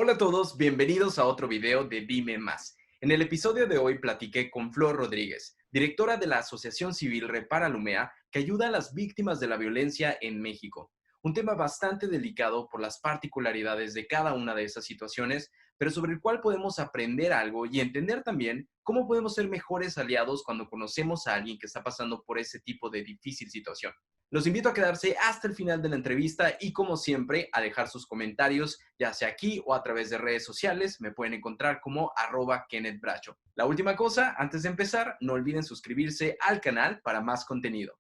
Hola a todos, bienvenidos a otro video de Dime Más. En el episodio de hoy platiqué con Flor Rodríguez, directora de la Asociación Civil Repara Lumea, que ayuda a las víctimas de la violencia en México. Un tema bastante delicado por las particularidades de cada una de esas situaciones, pero sobre el cual podemos aprender algo y entender también cómo podemos ser mejores aliados cuando conocemos a alguien que está pasando por ese tipo de difícil situación. Los invito a quedarse hasta el final de la entrevista y, como siempre, a dejar sus comentarios, ya sea aquí o a través de redes sociales. Me pueden encontrar como @KennethBracho. La última cosa, antes de empezar, no olviden suscribirse al canal para más contenido.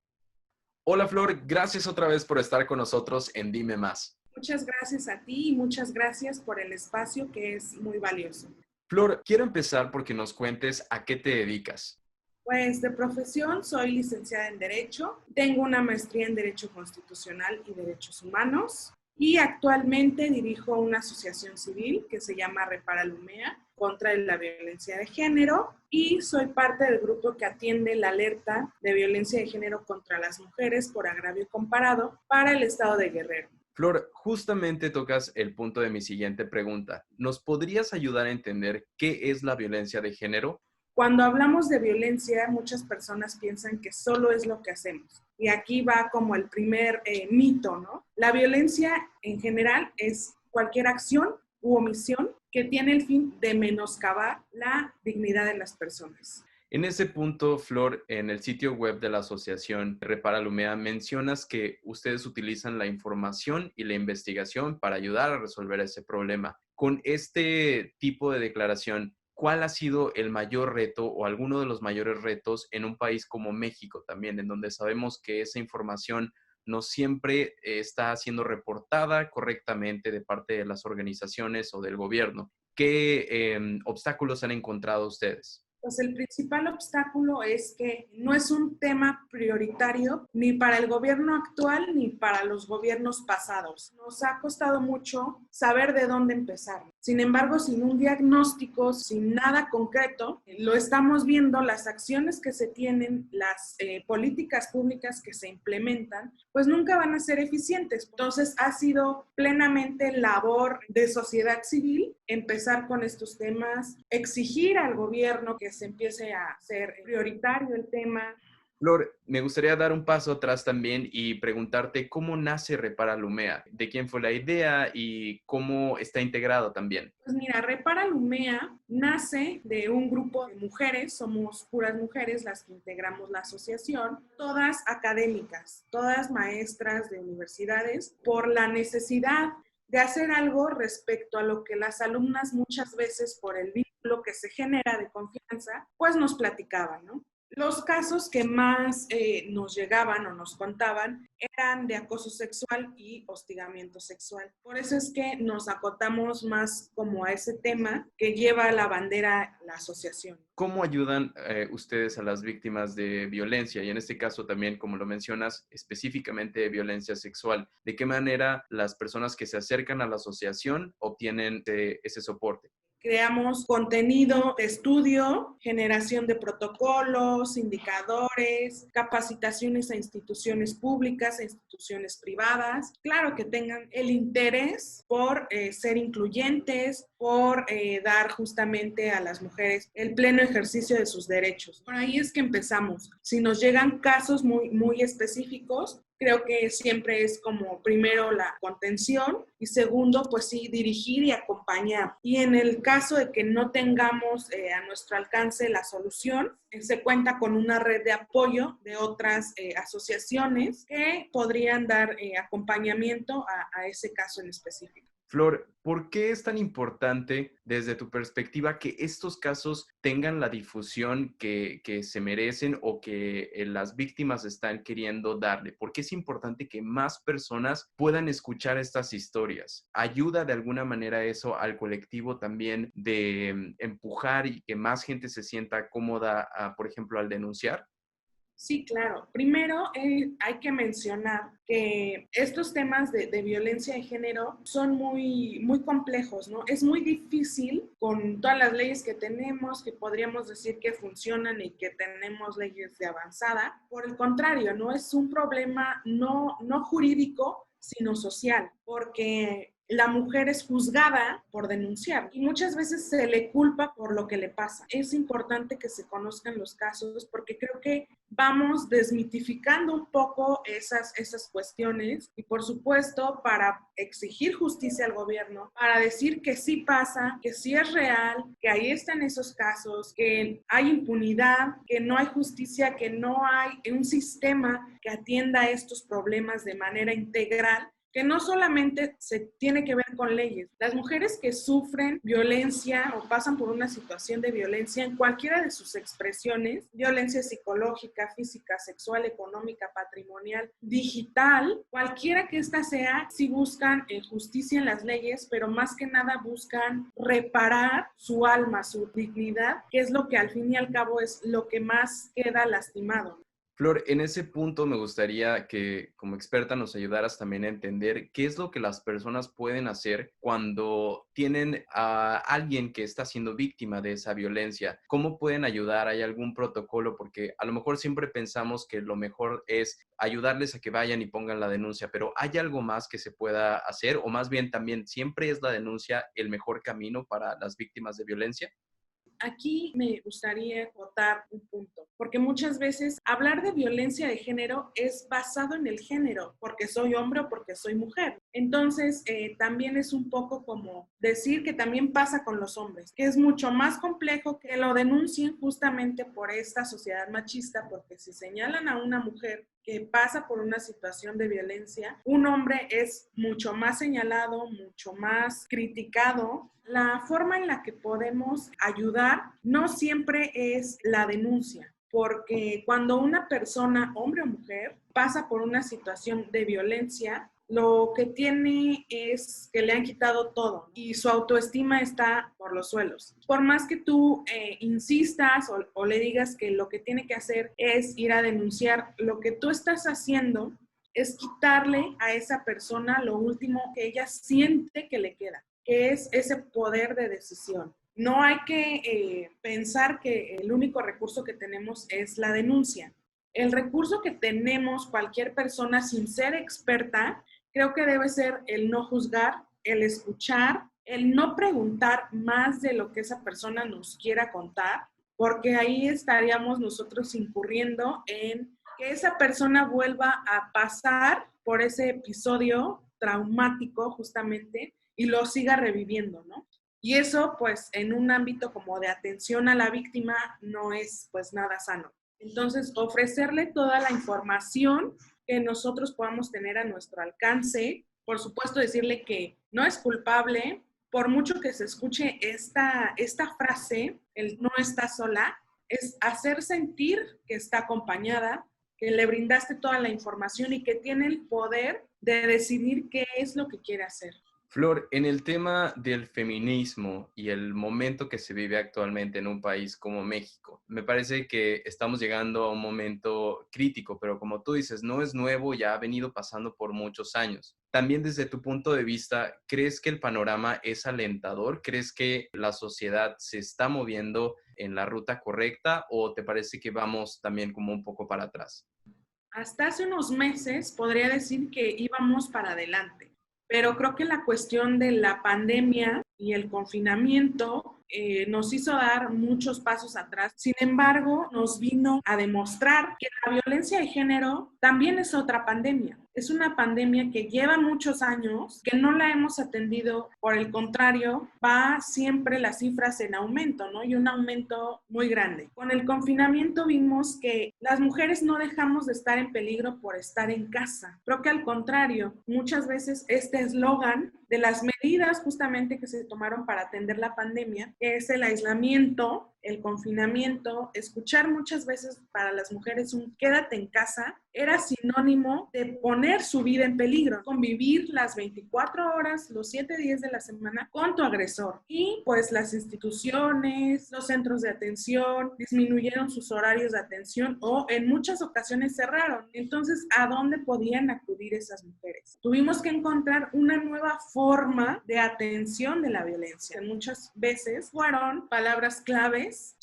Hola Flor, gracias otra vez por estar con nosotros en Dime Más. Muchas gracias a ti y muchas gracias por el espacio que es muy valioso. Flor, quiero empezar porque nos cuentes a qué te dedicas. Pues de profesión soy licenciada en Derecho, tengo una maestría en Derecho Constitucional y Derechos Humanos y actualmente dirijo una asociación civil que se llama Repara Lumea contra la violencia de género y soy parte del grupo que atiende la alerta de violencia de género contra las mujeres por agravio comparado para el estado de Guerrero. Flor, justamente tocas el punto de mi siguiente pregunta. ¿Nos podrías ayudar a entender qué es la violencia de género? Cuando hablamos de violencia, muchas personas piensan que solo es lo que hacemos. Y aquí va como el primer mito, ¿no? La violencia en general es cualquier acción u omisión que tiene el fin de menoscabar la dignidad de las personas. En ese punto, Flor, en el sitio web de la asociación Repara Lumea mencionas que ustedes utilizan la información y la investigación para ayudar a resolver ese problema. Con este tipo de declaración, ¿cuál ha sido el mayor reto o alguno de los mayores retos en un país como México también, en donde sabemos que esa información no siempre está siendo reportada correctamente de parte de las organizaciones o del gobierno? ¿Qué obstáculos han encontrado ustedes? Pues el principal obstáculo es que no es un tema prioritario ni para el gobierno actual ni para los gobiernos pasados. Nos ha costado mucho saber de dónde empezar. Sin embargo, sin un diagnóstico, sin nada concreto, lo estamos viendo, las acciones que se tienen, las políticas públicas que se implementan, pues nunca van a ser eficientes. Entonces, ha sido plenamente labor de sociedad civil empezar con estos temas, exigir al gobierno que se empiece a hacer prioritario el tema. Flor, me gustaría dar un paso atrás también y preguntarte cómo nace Repara Lumea, de quién fue la idea y cómo está integrado también. Pues mira, Repara Lumea nace de un grupo de mujeres, somos puras mujeres las que integramos la asociación, todas académicas, todas maestras de universidades, por la necesidad de hacer algo respecto a lo que las alumnas muchas veces por el vínculo que se genera de confianza, pues nos platicaban, ¿no? Los casos que más nos llegaban o nos contaban eran de acoso sexual y hostigamiento sexual. Por eso es que nos acotamos más como a ese tema que lleva la bandera la asociación. ¿Cómo ayudan ustedes a las víctimas de violencia? Y en este caso también, como lo mencionas, específicamente de violencia sexual. ¿De qué manera las personas que se acercan a la asociación obtienen ese soporte? Creamos contenido de estudio, generación de protocolos, indicadores, capacitaciones a instituciones públicas, a instituciones privadas. Claro que tengan el interés por ser incluyentes, por dar justamente a las mujeres el pleno ejercicio de sus derechos. Por ahí es que empezamos. Si nos llegan casos muy específicos, creo que siempre es como primero la contención y segundo, pues sí, dirigir y acompañar. Y en el caso de que no tengamos a nuestro alcance la solución, se cuenta con una red de apoyo de otras asociaciones que podrían dar acompañamiento a ese caso en específico. Flor, ¿por qué es tan importante desde tu perspectiva que estos casos tengan la difusión que se merecen o que las víctimas están queriendo darle? ¿Por qué es importante que más personas puedan escuchar estas historias? ¿Ayuda de alguna manera eso al colectivo también de empujar y que más gente se sienta cómoda, por ejemplo, al denunciar? Sí, claro. Primero, hay que mencionar que estos temas de violencia de género son muy complejos, ¿no? Es muy difícil con todas las leyes que tenemos, que podríamos decir que funcionan y que tenemos leyes de avanzada. Por el contrario, no es un problema no jurídico, sino social, porque la mujer es juzgada por denunciar y muchas veces se le culpa por lo que le pasa. Es importante que se conozcan los casos porque creo que vamos desmitificando un poco esas cuestiones y por supuesto para exigir justicia al gobierno, para decir que sí pasa, que sí es real, que ahí están esos casos, que hay impunidad, que no hay justicia, que no hay un sistema que atienda estos problemas de manera integral, que no solamente se tiene que ver con leyes. Las mujeres que sufren violencia o pasan por una situación de violencia en cualquiera de sus expresiones, violencia psicológica, física, sexual, económica, patrimonial, digital, cualquiera que ésta sea, sí buscan justicia en las leyes, pero más que nada buscan reparar su alma, su dignidad, que es lo que al fin y al cabo es lo que más queda lastimado. Flor, en ese punto me gustaría que como experta nos ayudaras también a entender qué es lo que las personas pueden hacer cuando tienen a alguien que está siendo víctima de esa violencia. ¿Cómo pueden ayudar? ¿Hay algún protocolo? Porque a lo mejor siempre pensamos que lo mejor es ayudarles a que vayan y pongan la denuncia, pero ¿hay algo más que se pueda hacer? O más bien también, ¿siempre es la denuncia el mejor camino para las víctimas de violencia? Aquí me gustaría acotar un punto, porque muchas veces hablar de violencia de género es basado en el género, porque soy hombre o porque soy mujer. Entonces, también es un poco como decir que también pasa con los hombres, que es mucho más complejo que lo denuncien justamente por esta sociedad machista, porque si señalan a una mujer que pasa por una situación de violencia, un hombre es mucho más señalado, mucho más criticado. La forma en la que podemos ayudar no siempre es la denuncia, porque cuando una persona, hombre o mujer, pasa por una situación de violencia, lo que tiene es que le han quitado todo y su autoestima está por los suelos. Por más que tú insistas o le digas que lo que tiene que hacer es ir a denunciar, lo que tú estás haciendo es quitarle a esa persona lo último que ella siente que le queda, que es ese poder de decisión. No hay que pensar que el único recurso que tenemos es la denuncia. El recurso que tenemos cualquier persona sin ser experta, creo que debe ser el no juzgar, el escuchar, el no preguntar más de lo que esa persona nos quiera contar, porque ahí estaríamos nosotros incurriendo en que esa persona vuelva a pasar por ese episodio traumático justamente y lo siga reviviendo, ¿no? Y eso, pues, en un ámbito como de atención a la víctima no es, pues, nada sano. Entonces, ofrecerle toda la información que nosotros podamos tener a nuestro alcance, por supuesto, decirle que no es culpable, por mucho que se escuche esta frase, el no está sola, es hacer sentir que está acompañada, que le brindaste toda la información y que tiene el poder de decidir qué es lo que quiere hacer. Flor, en el tema del feminismo y el momento que se vive actualmente en un país como México, me parece que estamos llegando a un momento crítico, pero como tú dices, no es nuevo, ya ha venido pasando por muchos años. También desde tu punto de vista, ¿crees que el panorama es alentador? ¿Crees que la sociedad se está moviendo en la ruta correcta o te parece que vamos también como un poco para atrás? Hasta hace unos meses podría decir que íbamos para adelante, pero creo que la cuestión de la pandemia y el confinamiento nos hizo dar muchos pasos atrás. Sin embargo, nos vino a demostrar que la violencia de género también es otra pandemia. Es una pandemia que lleva muchos años, que no la hemos atendido. Por el contrario, va siempre las cifras en aumento, ¿no? Y un aumento muy grande. Con el confinamiento vimos que las mujeres no dejamos de estar en peligro por estar en casa. Creo que al contrario, muchas veces este eslogan de las medidas justamente que se tomaron para atender la pandemia, que es el aislamiento, el confinamiento, escuchar muchas veces para las mujeres un quédate en casa, era sinónimo de poner su vida en peligro, convivir las 24 horas, los 7 días de la semana con tu agresor. Y pues las instituciones, los centros de atención disminuyeron sus horarios de atención o en muchas ocasiones cerraron. Entonces, ¿a dónde podían acudir esas mujeres? Tuvimos que encontrar una nueva forma de atención de la violencia. Muchas veces fueron palabras claves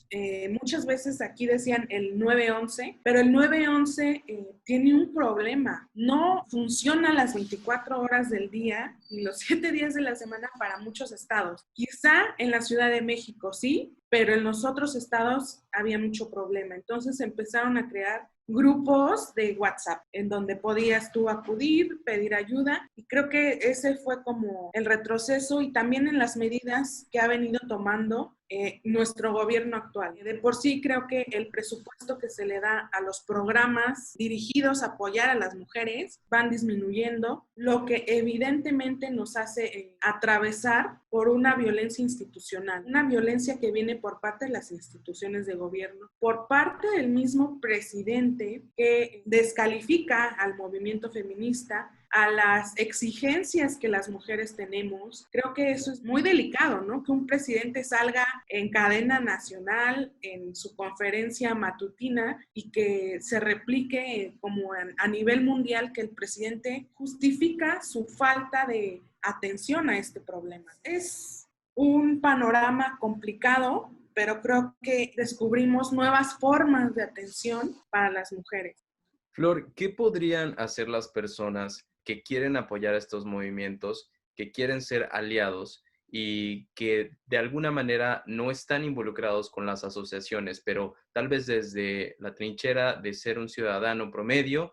Muchas veces aquí decían el 911, pero el 911 tiene un problema. No funciona las 24 horas del día y los 7 días de la semana para muchos estados. Quizá en la Ciudad de México sí, pero en los otros estados había mucho problema. Entonces empezaron a crear grupos de WhatsApp en donde podías tú acudir, pedir ayuda, y creo que ese fue como el retroceso y también en las medidas que ha venido tomando nuestro gobierno actual. De por sí creo que el presupuesto que se le da a los programas dirigidos a apoyar a las mujeres van disminuyendo, lo que evidentemente nos hace atravesar por una violencia institucional, una violencia que viene por parte de las instituciones de gobierno, por parte del mismo presidente que descalifica al movimiento feminista, a las exigencias que las mujeres tenemos. Creo que eso es muy delicado, ¿no? Que un presidente salga en cadena nacional, en su conferencia matutina, y que se replique como a nivel mundial, que el presidente justifica su falta de atención a este problema. Es un panorama complicado, pero creo que descubrimos nuevas formas de atención para las mujeres. Flor, ¿qué podrían hacer las personas que quieren apoyar estos movimientos, que quieren ser aliados y que de alguna manera no están involucrados con las asociaciones, pero tal vez desde la trinchera de ser un ciudadano promedio,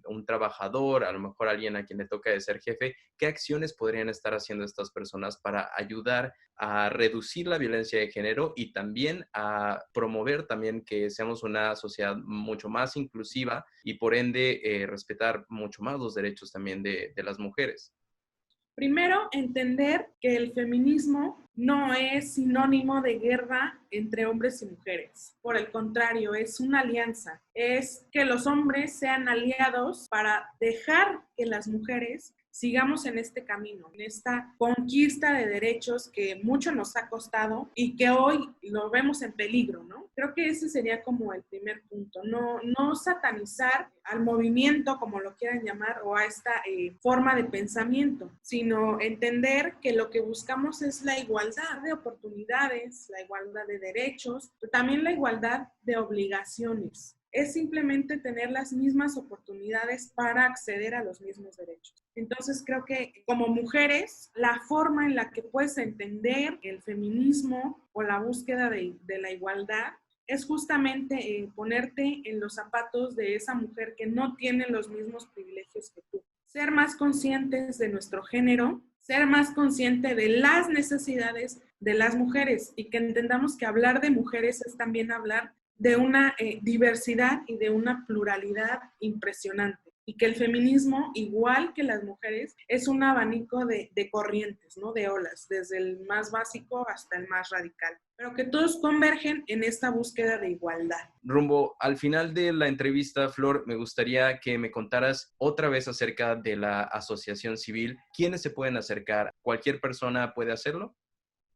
un trabajador, a lo mejor alguien a quien le toca de ser jefe? ¿Qué acciones podrían estar haciendo estas personas para ayudar a reducir la violencia de género y también a promover también que seamos una sociedad mucho más inclusiva y por ende respetar mucho más los derechos también de las mujeres? Primero, entender que el feminismo no es sinónimo de guerra entre hombres y mujeres. Por el contrario, es una alianza. Es que los hombres sean aliados para dejar que las mujeres sigamos en este camino, en esta conquista de derechos que mucho nos ha costado y que hoy lo vemos en peligro, ¿no? Creo que ese sería como el primer punto, no satanizar al movimiento, como lo quieran llamar, o a esta forma de pensamiento, sino entender que lo que buscamos es la igualdad de oportunidades, la igualdad de derechos, pero también la igualdad de obligaciones. Es simplemente tener las mismas oportunidades para acceder a los mismos derechos. Entonces creo que como mujeres, la forma en la que puedes entender el feminismo o la búsqueda de la igualdad es justamente ponerte en los zapatos de esa mujer que no tiene los mismos privilegios que tú. Ser más conscientes de nuestro género, ser más consciente de las necesidades de las mujeres y que entendamos que hablar de mujeres es también hablar de una diversidad y de una pluralidad impresionante. Y que el feminismo, igual que las mujeres, es un abanico de corrientes, ¿no? De olas, desde el más básico hasta el más radical, pero que todos convergen en esta búsqueda de igualdad. Rumbo al final de la entrevista, Flor, me gustaría que me contaras otra vez acerca de la asociación civil. ¿Quiénes se pueden acercar? ¿Cualquier persona puede hacerlo?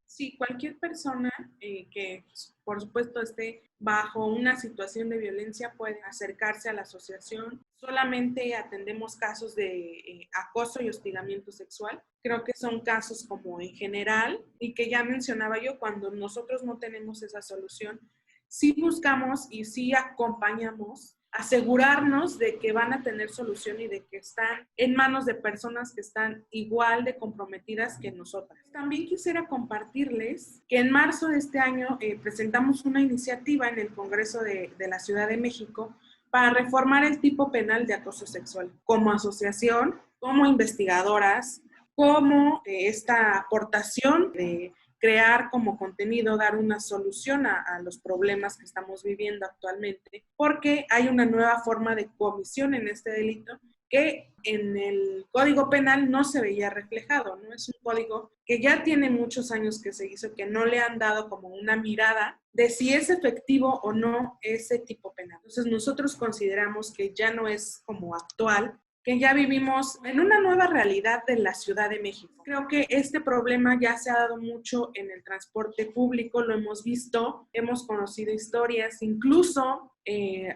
Sí, cualquier persona que, por supuesto, esté bajo una situación de violencia puede acercarse a la asociación. Solamente atendemos casos de acoso y hostigamiento sexual. Creo que son casos como en general y que ya mencionaba yo, cuando nosotros no tenemos esa solución, sí buscamos y sí acompañamos asegurarnos de que van a tener solución y de que están en manos de personas que están igual de comprometidas que nosotras. También quisiera compartirles que en marzo de este año presentamos una iniciativa en el Congreso de la Ciudad de México para reformar el tipo penal de acoso sexual. Como asociación, como investigadoras, como esta aportación de crear como contenido, dar una solución a los problemas que estamos viviendo actualmente, porque hay una nueva forma de comisión en este delito que en el Código Penal no se veía reflejado, ¿no? Es un código que ya tiene muchos años que se hizo, que no le han dado como una mirada de si es efectivo o no ese tipo penal. Entonces nosotros consideramos que ya no es como actual, que ya vivimos en una nueva realidad de la Ciudad de México. Creo que este problema ya se ha dado mucho en el transporte público, lo hemos visto, hemos conocido historias, incluso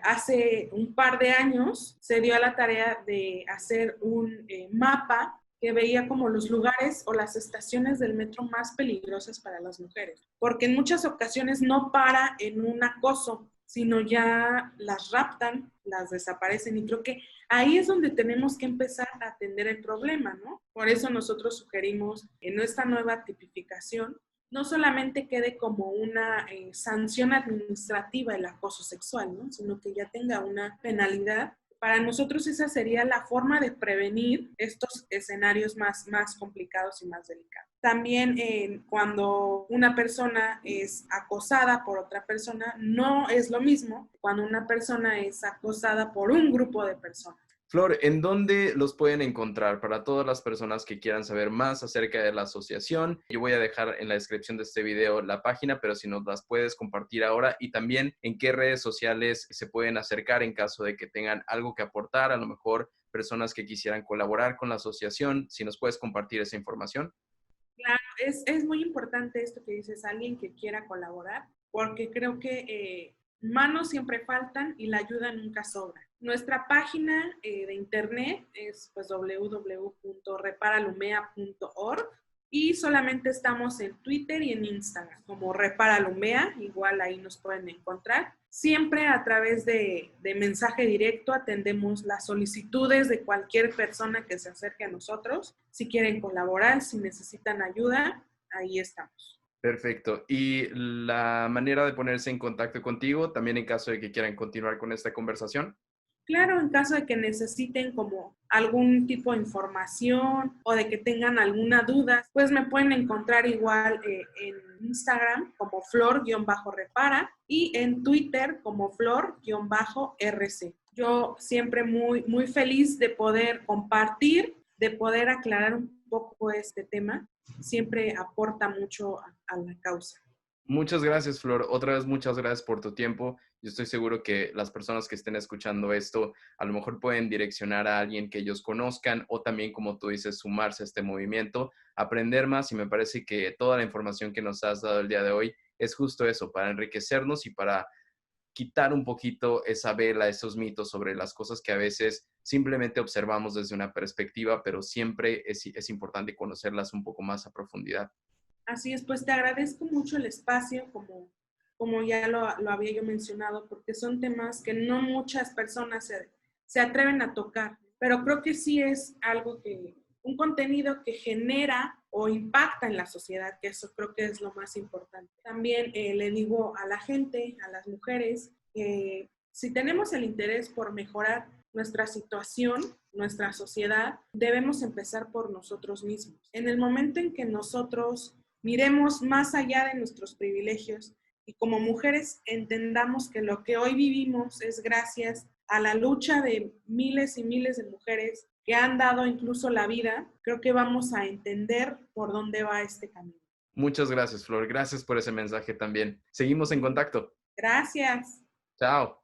hace un par de años se dio a la tarea de hacer un mapa que veía como los lugares o las estaciones del metro más peligrosas para las mujeres, porque en muchas ocasiones no para en un acoso, sino ya las raptan, las desaparecen, y creo que ahí es donde tenemos que empezar a atender el problema, ¿no? Por eso nosotros sugerimos en esta nueva tipificación no solamente quede como una sanción administrativa el acoso sexual, ¿no? Sino que ya tenga una penalidad. Para nosotros esa sería la forma de prevenir estos escenarios más complicados y más delicados. También cuando una persona es acosada por otra persona, no es lo mismo cuando una persona es acosada por un grupo de personas. Flor, ¿en dónde los pueden encontrar para todas las personas que quieran saber más acerca de la asociación? Yo voy a dejar en la descripción de este video la página, pero si nos las puedes compartir ahora, y también en qué redes sociales se pueden acercar en caso de que tengan algo que aportar, a lo mejor personas que quisieran colaborar con la asociación, si nos puedes compartir esa información. Claro, es muy importante esto que dices, alguien que quiera colaborar, porque creo que manos siempre faltan y la ayuda nunca sobra. Nuestra página de internet es pues www.reparalumea.org y solamente estamos en Twitter y en Instagram como Reparalumea, igual ahí nos pueden encontrar. Siempre a través de mensaje directo atendemos las solicitudes de cualquier persona que se acerque a nosotros. Si quieren colaborar, si necesitan ayuda, ahí estamos. Perfecto. Y la manera de ponerse en contacto contigo, también en caso de que quieran continuar con esta conversación. Claro, en caso de que necesiten como algún tipo de información o de que tengan alguna duda, pues me pueden encontrar igual en Instagram como flor-repara y en Twitter como flor-rc. Yo siempre muy feliz de poder compartir, de poder aclarar un poco este tema. Siempre aporta mucho a la causa. Muchas gracias, Flor. Otra vez, muchas gracias por tu tiempo. Yo estoy seguro que las personas que estén escuchando esto a lo mejor pueden direccionar a alguien que ellos conozcan o también, como tú dices, sumarse a este movimiento, aprender más, y me parece que toda la información que nos has dado el día de hoy es justo eso, para enriquecernos y para quitar un poquito esa vela, esos mitos sobre las cosas que a veces simplemente observamos desde una perspectiva, pero siempre es importante conocerlas un poco más a profundidad. Así es, pues te agradezco mucho el espacio, como ya lo había yo mencionado, porque son temas que no muchas personas se atreven a tocar, pero creo que sí es algo un contenido que genera o impacta en la sociedad, que eso creo que es lo más importante. También le digo a la gente, a las mujeres, que si tenemos el interés por mejorar nuestra situación, nuestra sociedad, debemos empezar por nosotros mismos. En el momento en que nosotros miremos más allá de nuestros privilegios y como mujeres entendamos que lo que hoy vivimos es gracias a la lucha de miles y miles de mujeres que han dado incluso la vida, creo que vamos a entender por dónde va este camino. Muchas gracias, Flor. Gracias por ese mensaje también. Seguimos en contacto. Gracias. Chao.